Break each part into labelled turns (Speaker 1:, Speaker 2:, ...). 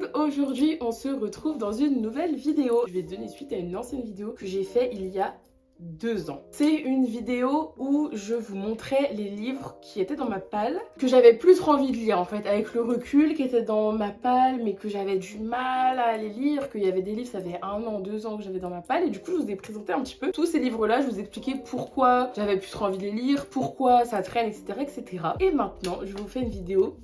Speaker 1: monde, aujourd'hui on se retrouve dans une nouvelle vidéo. Je vais donner suite à une ancienne vidéo que j'ai fait il y a 2 ans. C'est une vidéo où je vous montrais les livres qui étaient dans ma palle, que j'avais plus trop envie de lire en fait, avec le recul, qui étaient dans ma palle mais que j'avais du mal à les lire, qu'il y avait des livres, ça fait 1 an, 2 ans que j'avais dans ma palle, et du coup je vous ai présenté un petit peu tous ces livres là, je vous ai expliqué pourquoi j'avais plus trop envie de les lire, pourquoi ça traîne, etc. etc. Et maintenant je vous fais une vidéo.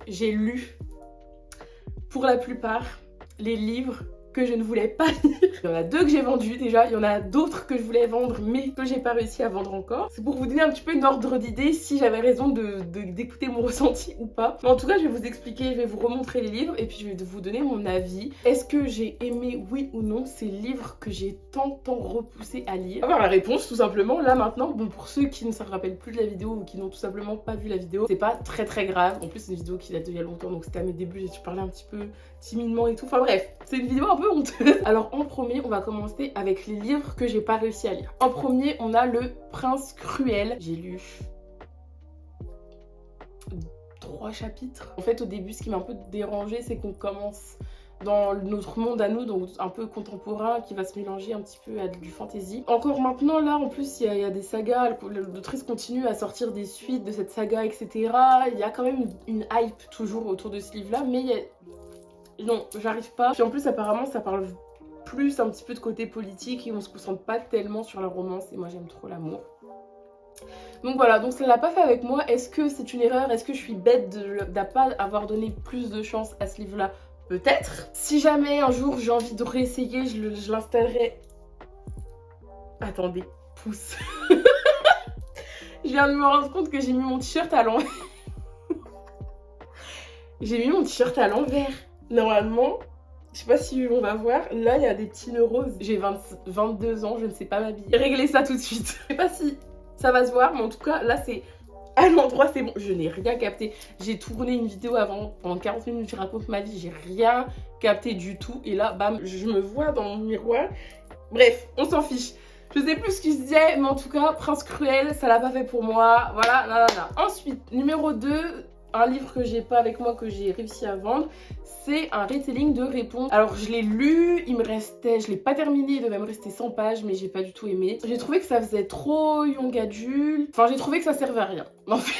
Speaker 1: J'ai lu pour la plupart les livres que je ne voulais pas lire. Il y en a 2 que j'ai vendus déjà, il y en a d'autres que je voulais vendre mais que j'ai pas réussi à vendre encore. C'est pour vous donner un petit peu une ordre d'idée si j'avais raison d'écouter mon ressenti ou pas. Mais en tout cas, je vais vous expliquer, je vais vous remontrer les livres et puis je vais vous donner mon avis. Est-ce que j'ai aimé, oui ou non, ces livres que j'ai tant repoussé à lire? Avoir la réponse tout simplement là maintenant. Bon, pour ceux qui ne se rappellent plus de la vidéo ou qui n'ont tout simplement pas vu la vidéo, c'est pas très grave. En plus, c'est une vidéo qui date d'il y a longtemps, donc c'était à mes débuts, j'ai dû parler un petit peu timidement et tout. Enfin bref, c'est une vidéo un peu honteuse. Alors en premier, on va commencer avec les livres que j'ai pas réussi à lire. En premier, on a Le Prince Cruel. J'ai lu 3 chapitres. En fait, au début, ce qui m'a un peu dérangée, c'est qu'on commence dans notre monde à nous, donc un peu contemporain, qui va se mélanger un petit peu à du fantasy. Encore maintenant, là, en plus, il y a des sagas, l'autrice continue à sortir des suites de cette saga, etc. Il y a quand même une hype toujours autour de ce livre-là, mais non, j'arrive pas. Puis en plus, apparemment, ça parle plus un petit peu de côté politique et on se concentre pas tellement sur la romance, et moi, j'aime trop l'amour. Donc voilà, donc ça l'a pas fait avec moi. Est-ce que c'est une erreur? Est-ce que je suis bête de ne pas avoir donné plus de chance à ce livre-là? Peut-être. Si jamais un jour j'ai envie de réessayer, je l'installerai. Attendez, pouce. Je viens de me rendre compte que j'ai mis mon t-shirt à l'envers. J'ai mis mon t-shirt à l'envers. Normalement, je sais pas si on va voir, là il y a des petits nœuds roses. J'ai 22 ans, je ne sais pas m'habiller. Réglez ça tout de suite. Je sais pas si ça va se voir, mais en tout cas, là c'est à l'endroit, c'est bon. Je n'ai rien capté. J'ai tourné une vidéo avant, pendant 40 minutes, je raconte ma vie, j'ai rien capté du tout. Et là, bam, je me vois dans mon miroir. Bref, on s'en fiche. Je sais plus ce qu'il se disait, mais en tout cas, Prince Cruel, ça l'a pas fait pour moi. Voilà, nanana. Ensuite, numéro 2, un livre que j'ai pas avec moi, que j'ai réussi à vendre, c'est un retelling de Réponse. Alors je l'ai lu, il me restait, je l'ai pas terminé, il devait me rester 100 pages, mais j'ai pas du tout aimé. J'ai trouvé que ça faisait trop young adulte, enfin j'ai trouvé que ça servait à rien. En fait,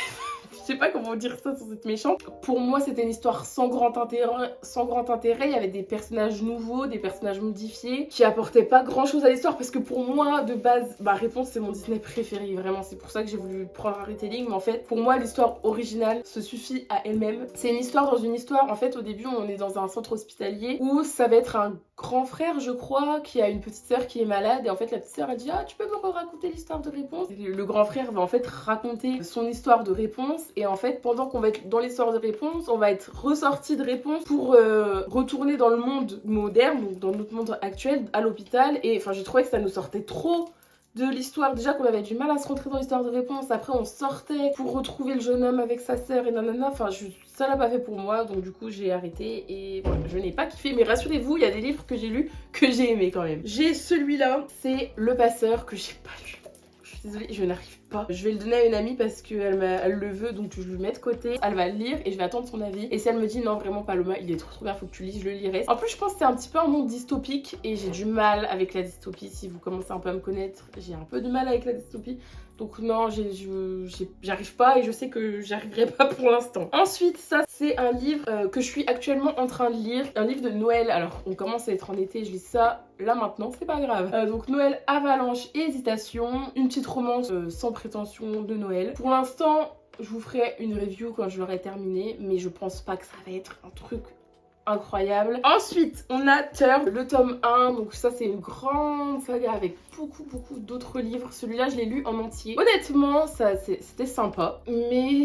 Speaker 1: je sais pas comment dire ça sans être méchante. Pour moi, c'était une histoire sans grand intérêt. Il y avait des personnages nouveaux, des personnages modifiés, qui apportaient pas grand chose à l'histoire. Parce que pour moi, de base, Réponse, c'est mon Disney préféré. Vraiment, c'est pour ça que j'ai voulu prendre un retelling. Mais en fait, pour moi, l'histoire originale se suffit à elle-même. C'est une histoire dans une histoire. En fait, au début, on est dans un centre hospitalier où ça va être un grand frère, je crois, qui a une petite sœur qui est malade. Et en fait, la petite sœur, elle dit « Ah, tu peux me raconter l'histoire de Réponse ?» Le grand frère va en fait raconter son histoire de Réponse. Et en fait, pendant qu'on va être dans l'histoire de Réponse, on va être ressorti de Réponse pour retourner dans le monde moderne, donc dans notre monde actuel, à l'hôpital. Et enfin, j'ai trouvé que ça nous sortait trop de l'histoire. Déjà qu'on avait du mal à se rentrer dans l'histoire de Réponse. Après, on sortait pour retrouver le jeune homme avec sa sœur et nanana. Enfin, ça l'a pas fait pour moi. Donc du coup, j'ai arrêté et voilà, je n'ai pas kiffé. Mais rassurez-vous, il y a des livres que j'ai lus que j'ai aimé quand même. J'ai celui-là, c'est Le Passeur, que j'ai pas lu. Je suis désolée, je n'arrive pas. Je vais le donner à une amie parce qu'elle le veut, donc je le mets de côté. Elle va le lire et je vais attendre son avis. Et si elle me dit non, vraiment Paloma, il est trop bien, faut que tu lises, je le lirai. En plus, je pense que c'est un petit peu un monde dystopique et j'ai du mal avec la dystopie. Si vous commencez un peu à me connaître, j'ai un peu de mal avec la dystopie. Donc non, j'arrive pas et je sais que j'arriverai pas pour l'instant. Ensuite, ça c'est un livre que je suis actuellement en train de lire. Un livre de Noël. Alors, on commence à être en été, je lis ça là maintenant, c'est pas grave. Donc Noël, Avalanche et Hésitation. Une petite romance sans prétention de Noël. Pour l'instant, je vous ferai une review quand je l'aurai terminé, mais je pense pas que ça va être un truc incroyable. Ensuite, on a Turn, le tome 1. Donc ça, c'est une grande saga avec beaucoup d'autres livres. Celui-là, je l'ai lu en entier. Honnêtement, c'était sympa, mais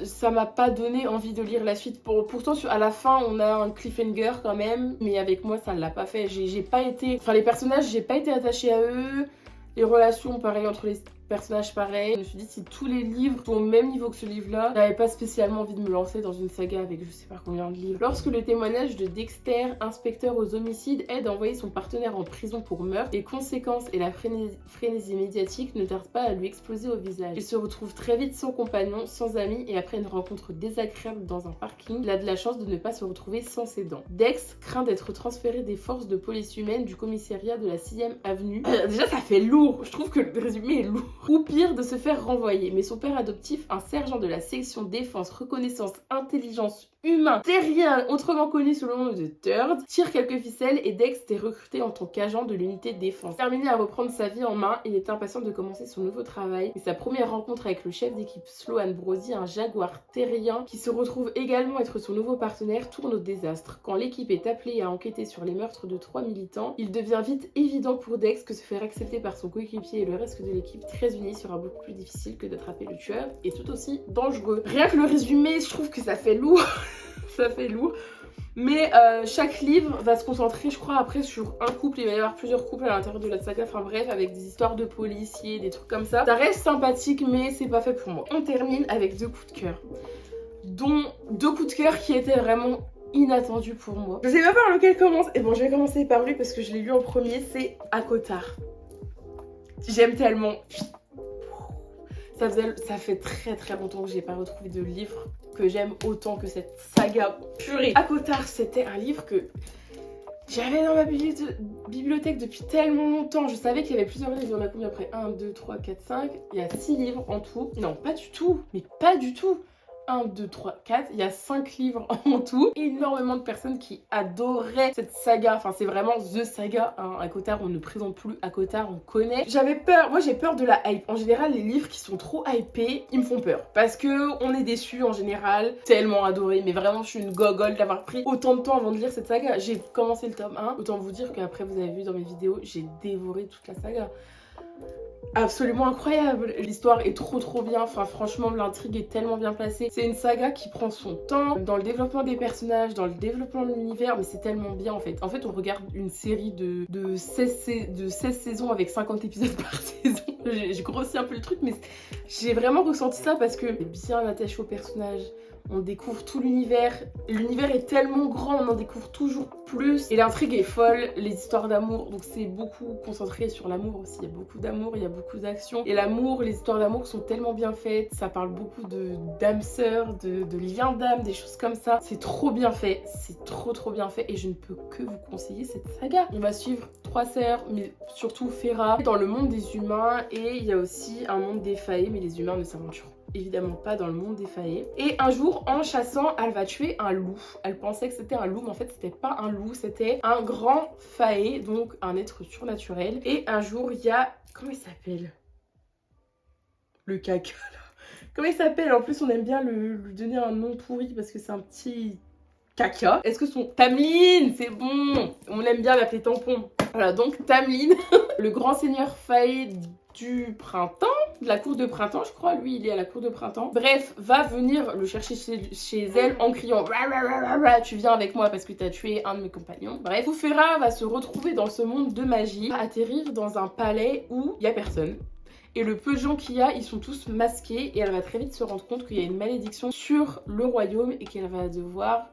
Speaker 1: ça m'a pas donné envie de lire la suite. Pourtant, à la fin, on a un cliffhanger quand même, mais avec moi, ça l'a pas fait. J'ai pas été... Enfin, les personnages, j'ai pas été attachée à eux. Les relations, pareil, entre les personnage pareil. Je me suis dit, si tous les livres sont au même niveau que ce livre-là, j'avais pas spécialement envie de me lancer dans une saga avec je sais pas combien de livres. Lorsque le témoignage de Dexter, inspecteur aux homicides, aide à envoyer son partenaire en prison pour meurtre, les conséquences et la frénésie médiatique ne tardent pas à lui exploser au visage. Il se retrouve très vite sans compagnon, sans amis, et après une rencontre désagréable dans un parking, il a de la chance de ne pas se retrouver sans ses dents. Dex craint d'être transféré des forces de police humaine du commissariat de la 6ème avenue. Déjà ça fait lourd, je trouve que le résumé est lourd. Ou pire, de se faire renvoyer. Mais son père adoptif, un sergent de la section défense, reconnaissance, intelligence, humain, terrien, autrement connu sous le nom de Third, tire quelques ficelles et Dex est recruté en tant qu'agent de l'unité de défense. Terminé à reprendre sa vie en main, il est impatient de commencer son nouveau travail. Et sa première rencontre avec le chef d'équipe Sloan Brody, un jaguar terrien qui se retrouve également être son nouveau partenaire, tourne au désastre. Quand l'équipe est appelée à enquêter sur les meurtres de 3 militants, il devient vite évident pour Dex que se faire accepter par son coéquipier et le reste de l'équipe très unie sera beaucoup plus difficile que d'attraper le tueur et tout aussi dangereux. Rien que le résumé, je trouve que ça fait lourd. Ça fait lourd. Mais chaque livre va se concentrer, je crois, après sur un couple. Il va y avoir plusieurs couples à l'intérieur de la saga. Enfin bref, avec des histoires de policiers, des trucs comme ça. Ça reste sympathique, mais c'est pas fait pour moi. On termine avec 2 coups de cœur. Dont 2 coups de cœur qui étaient vraiment inattendus pour moi. Je sais pas par lequel commencer. Et bon, je vais commencer par lui parce que je l'ai lu en premier. C'est ACOTAR. J'aime tellement. Ça fait très longtemps que j'ai pas retrouvé de livre que j'aime autant que cette saga purée. ACOTAR, c'était un livre que j'avais dans ma bibliothèque depuis tellement longtemps. Je savais qu'il y avait plusieurs livres. Il y en a combien après? 1, 2, 3, 4, 5. Il y a 6 livres en tout. Non, pas du tout. Mais pas du tout. 1, 2, 3, 4, il y a 5 livres en tout. Énormément de personnes qui adoraient cette saga. Enfin, c'est vraiment the saga. Hein. ACOTAR, on ne présente plus ACOTAR, on connaît. J'avais peur. Moi, j'ai peur de la hype. En général, les livres qui sont trop hypés, ils me font peur. Parce que on est déçus en général. Tellement adoré. Mais vraiment, je suis une gogole d'avoir pris autant de temps avant de lire cette saga. J'ai commencé le tome 1. Autant vous dire qu'après, vous avez vu dans mes vidéos, j'ai dévoré toute la saga. Absolument incroyable, l'histoire est trop bien, enfin franchement l'intrigue est tellement bien placée. C'est une saga qui prend son temps dans le développement des personnages, dans le développement de l'univers, mais c'est tellement bien en fait. En fait on regarde une série de 16 saisons avec 50 épisodes par saison. J'ai grossi un peu le truc, mais j'ai vraiment ressenti ça parce que bien attaché aux personnages. On découvre tout l'univers. L'univers est tellement grand, on en découvre toujours plus. Et l'intrigue est folle, les histoires d'amour. Donc c'est beaucoup concentré sur l'amour aussi. Il y a beaucoup d'amour, il y a beaucoup d'action. Et l'amour, les histoires d'amour sont tellement bien faites. Ça parle beaucoup d'âme sœur, de liens d'âme, des choses comme ça. C'est trop bien fait. C'est trop bien fait. Et je ne peux que vous conseiller cette saga. On va suivre 3 sœurs, mais surtout Feyre, dans le monde des humains. Et il y a aussi un monde des faées, mais les humains ne s'aventurent évidemment pas dans le monde des faées. Et un jour, en chassant, elle va tuer un loup. Elle pensait que c'était un loup, mais en fait, c'était pas un loup, c'était un grand faé, donc un être surnaturel. Et un jour, il y a... Comment il s'appelle? Le caca, là. Comment il s'appelle? En plus, on aime bien lui donner un nom pourri parce que c'est un petit caca. Est-ce que son... Tamlin, c'est bon. On aime bien l'appeler tampon. Voilà, donc Tamlin, le grand seigneur faé du printemps, de la cour de printemps, je crois. Lui, il est à la cour de printemps. Bref, va venir le chercher chez elle en criant « Tu viens avec moi parce que tu as tué un de mes compagnons. » Bref, Feyre va se retrouver dans ce monde de magie, atterrir dans un palais où il n'y a personne. Et le peu de gens qu'il y a, ils sont tous masqués. Et elle va très vite se rendre compte qu'il y a une malédiction sur le royaume et qu'elle va devoir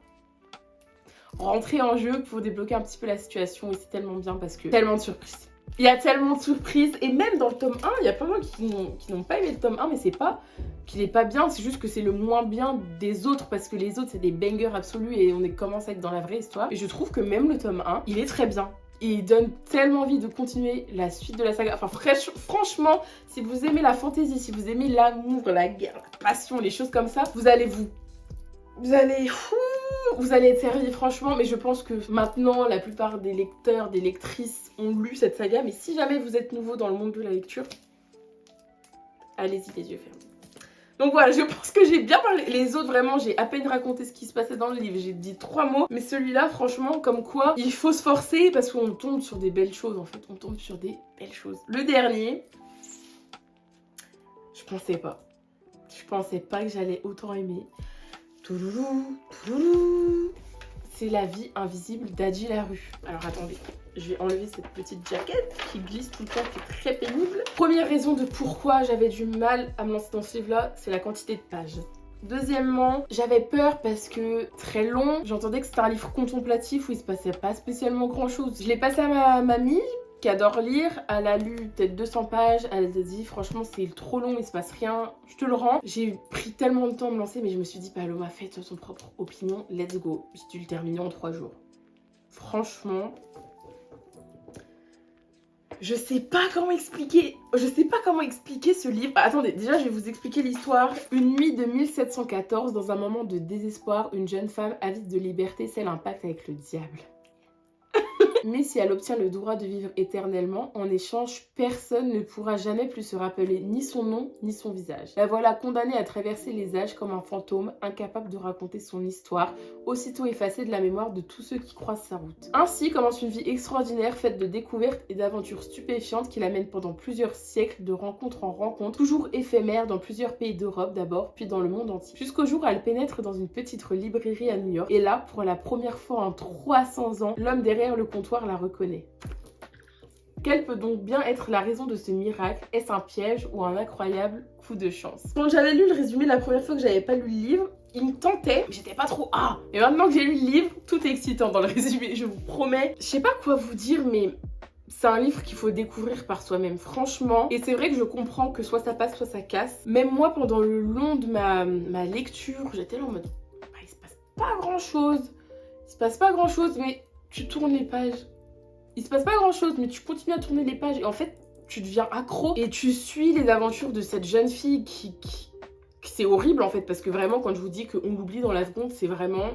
Speaker 1: rentrer en jeu pour débloquer un petit peu la situation. Et c'est tellement bien parce que tellement de surprises. Il y a tellement de surprises. Et même dans le tome 1, il y a plein de gens qui n'ont pas aimé le tome 1, mais c'est pas qu'il est pas bien, c'est juste que c'est le moins bien des autres parce que les autres c'est des bangers absolus et on commence à être dans la vraie histoire. Et je trouve que même le tome 1, il est très bien. Et il donne tellement envie de continuer la suite de la saga. Enfin franchement, si vous aimez la fantaisie, si vous aimez l'amour, la guerre, la passion, les choses comme ça, vous allez être servi franchement. Mais je pense que maintenant la plupart des lecteurs, des lectrices ont lu cette saga. Mais si jamais vous êtes nouveau dans le monde de la lecture, allez-y les yeux fermés. Donc voilà, je pense que j'ai bien parlé. Les autres, vraiment, j'ai à peine raconté ce qui se passait dans le livre. J'ai dit 3 mots. Mais celui-là, franchement, comme quoi, il faut se forcer parce qu'on tombe sur des belles choses, en fait. On tombe sur des belles choses. Le dernier, je pensais pas. Je pensais pas que j'allais autant aimer. Touloulou, touloulou. C'est La vie invisible d'Adji Larue. Alors attendez, Je vais enlever cette petite jaquette qui glisse tout le temps, qui est très pénible. Première raison de pourquoi j'avais du mal à me lancer dans ce livre-là, c'est la quantité de pages. Deuxièmement, j'avais peur parce que très long, j'entendais que c'était un livre contemplatif où il se passait pas spécialement grand chose. Je l'ai passé à ma mamie qui adore lire, elle a lu peut-être 200 pages, elle a dit franchement c'est trop long, il se passe rien, je te le rends. J'ai pris tellement de temps à me lancer mais je me suis dit Paloma, fais-toi son propre opinion, let's go. J'ai dû le terminer en 3 jours. Franchement... Je sais pas comment expliquer ce livre. Attendez, déjà je vais vous expliquer l'histoire. Une nuit de 1714, dans un moment de désespoir, une jeune femme avide de liberté scelle un pacte avec le diable. Mais si elle obtient le droit de vivre éternellement, en échange, personne ne pourra jamais plus se rappeler ni son nom, ni son visage. La voilà condamnée à traverser les âges comme un fantôme, incapable de raconter son histoire, aussitôt effacée de la mémoire de tous ceux qui croisent sa route. Ainsi commence une vie extraordinaire faite de découvertes et d'aventures stupéfiantes qui l'amènent pendant plusieurs siècles de rencontre en rencontre, toujours éphémères dans plusieurs pays d'Europe d'abord, puis dans le monde entier. Jusqu'au jour où elle pénètre dans une petite librairie à New York, et là, pour la première fois en 300 ans, l'homme derrière le comptoir la reconnaît. Quelle peut donc bien être la raison de ce miracle? Est-ce un piège ou un incroyable coup de chance? Quand j'avais lu le résumé la première fois que j'avais pas lu le livre, il me tentait, mais j'étais pas trop et maintenant que j'ai lu le livre, tout est excitant dans le résumé, je vous promets. Je sais pas quoi vous dire, mais c'est un livre qu'il faut découvrir par soi-même, franchement. Et c'est vrai que je comprends que soit ça passe, soit ça casse. Même moi, pendant le long de ma lecture, j'étais là en mode il se passe pas grand-chose. Il se passe pas grand-chose, mais tu tournes les pages. Il se passe pas grand chose, mais tu continues à tourner les pages et en fait, tu deviens accro et tu suis les aventures de cette jeune fille qui c'est horrible en fait, parce que vraiment, quand je vous dis qu'on l'oublie dans la seconde, c'est vraiment...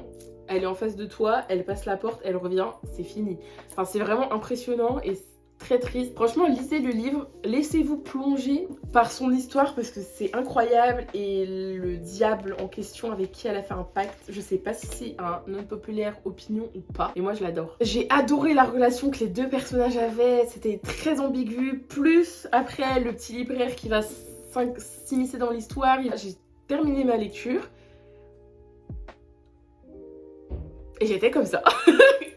Speaker 1: Elle est en face de toi, elle passe la porte, elle revient, c'est fini. Enfin, c'est vraiment impressionnant et très triste. Franchement, lisez le livre, laissez-vous plonger par son histoire parce que c'est incroyable. Et le diable en question avec qui elle a fait un pacte, je sais pas si c'est un non-populaire opinion ou pas, et moi je l'adore. J'ai adoré la relation que les deux personnages avaient, c'était très ambigu, plus après le petit libraire qui va s'immiscer dans l'histoire. J'ai terminé ma lecture et j'étais comme ça.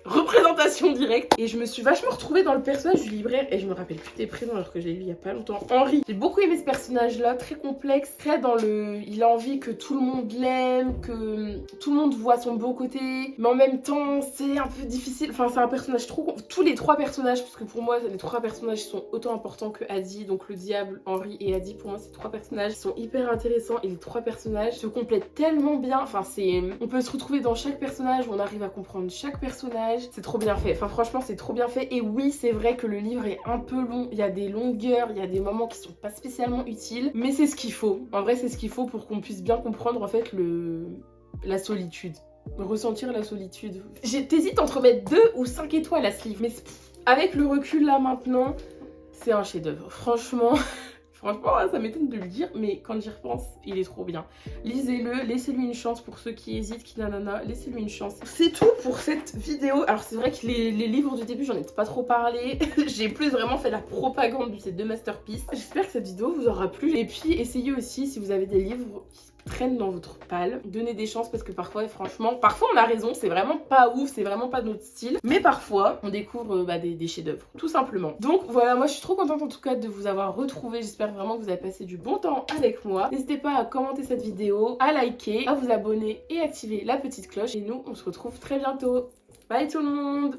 Speaker 1: Représentation directe. Et je me suis vachement retrouvée dans le personnage du libraire. Et je me rappelle plus des prénoms alors que j'ai lu il y a pas longtemps. Henri. J'ai beaucoup aimé ce personnage-là, très complexe, très dans le... Il a envie que tout le monde l'aime, que tout le monde voit son beau côté. Mais en même temps, c'est un peu difficile. Enfin, c'est un personnage trop... Tous les 3 personnages, parce que pour moi, les 3 personnages sont autant importants que Addie. Donc le diable, Henri et Addie, pour moi, ces 3 personnages sont hyper intéressants. Et les 3 personnages se complètent tellement bien. Enfin, c'est... On peut se retrouver dans chaque personnage, on arrive à comprendre chaque personnage. C'est trop bien fait, enfin franchement c'est trop bien fait. Et oui, c'est vrai que le livre est un peu long, il y a des longueurs, il y a des moments qui sont pas spécialement utiles, mais c'est ce qu'il faut. En vrai, c'est ce qu'il faut pour qu'on puisse bien comprendre en fait la solitude, ressentir la solitude. T'hésites entre mettre 2 ou 5 étoiles à ce livre, mais avec le recul là maintenant, c'est un chef-d'œuvre. Franchement, franchement, ça m'étonne de le dire, mais quand j'y repense, il est trop bien. Lisez-le, laissez-lui une chance pour ceux qui hésitent, qui nanana, laissez-lui une chance. C'est tout pour cette vidéo. Alors c'est vrai que les livres du début, j'en ai pas trop parlé. J'ai plus vraiment fait la propagande de ces 2 masterpieces. J'espère que cette vidéo vous aura plu. Et puis essayez aussi, si vous avez des livres qui traînent dans votre palle, donnez des chances parce que parfois, franchement, parfois on a raison, c'est vraiment pas ouf, c'est vraiment pas notre style, mais parfois on découvre des chefs-d'œuvre, tout simplement. Donc voilà, moi je suis trop contente en tout cas de vous avoir retrouvé. J'espère vraiment que vous avez passé du bon temps avec moi. N'hésitez pas à commenter cette vidéo, à liker, à vous abonner et activer la petite cloche. Et nous, on se retrouve très bientôt. Bye tout le monde!